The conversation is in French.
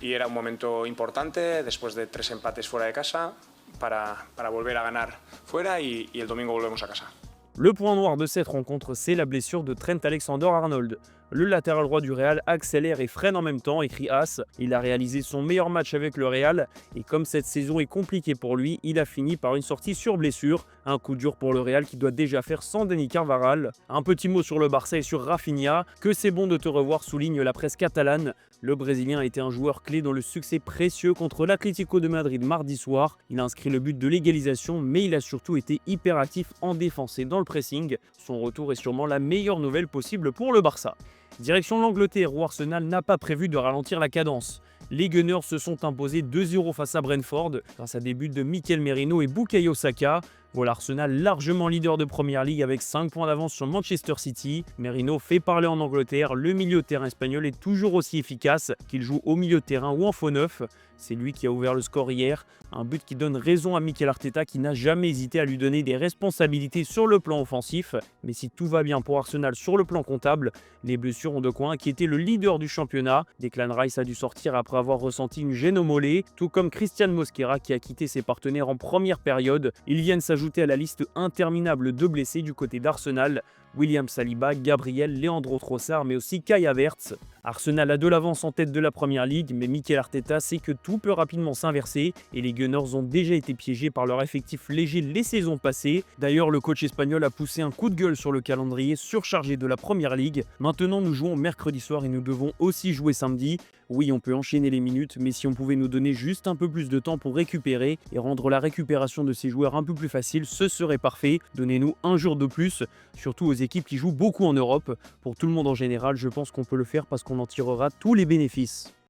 y era un momento importante después de 3 empates fuera de casa para volver a ganar fuera y el domingo volvemos a casa. Le point noir de cette rencontre, c'est la blessure de Trent Alexander-Arnold. Le latéral droit du Real accélère et freine en même temps, écrit As. Il a réalisé son meilleur match avec le Real et comme cette saison est compliquée pour lui, il a fini par une sortie sur blessure. Un coup dur pour le Real qui doit déjà faire sans Dani Carvajal. Un petit mot sur le Barça et sur Rafinha. Que c'est bon de te revoir, souligne la presse catalane. Le Brésilien a été un joueur clé dans le succès précieux contre l'Atlético de Madrid mardi soir. Il a inscrit le but de l'égalisation, mais il a surtout été hyper actif en défense et dans le pressing. Son retour est sûrement la meilleure nouvelle possible pour le Barça. Direction l'Angleterre où Arsenal n'a pas prévu de ralentir la cadence. Les Gunners se sont imposés 2-0 face à Brentford grâce à des buts de Mikel Merino et Bukayo Saka. Voilà Arsenal largement leader de Premier League avec 5 points d'avance sur Manchester City. Merino fait parler en Angleterre, le milieu de terrain espagnol est toujours aussi efficace qu'il joue au milieu de terrain ou en faux neuf. C'est lui qui a ouvert le score hier, un but qui donne raison à Mikel Arteta qui n'a jamais hésité à lui donner des responsabilités sur le plan offensif. Mais si tout va bien pour Arsenal sur le plan comptable, les blessures ont de quoi inquiéter le leader du championnat. Declan Rice a dû sortir après avoir ressenti une gêne au mollet, tout comme Christian Mosquera qui a quitté ses partenaires en première période. Ils viennent s'ajouter à la liste interminable de blessés du côté d'Arsenal. William Saliba, Gabriel, Leandro Trossard, mais aussi Kai Havertz. Arsenal a de l'avance en tête de la Première Ligue, mais Mikel Arteta sait que tout peut rapidement s'inverser et les Gunners ont déjà été piégés par leur effectif léger les saisons passées. D'ailleurs, le coach espagnol a poussé un coup de gueule sur le calendrier surchargé de la Première Ligue. Maintenant, nous jouons mercredi soir et nous devons aussi jouer samedi. Oui, on peut enchaîner les minutes, mais si on pouvait nous donner juste un peu plus de temps pour récupérer et rendre la récupération de ces joueurs un peu plus facile, ce serait parfait. Donnez-nous un jour de plus, surtout aux équipes qui jouent beaucoup en Europe. Pour tout le monde en général, je pense qu'on peut le faire parce qu'on en tirera tous les bénéfices.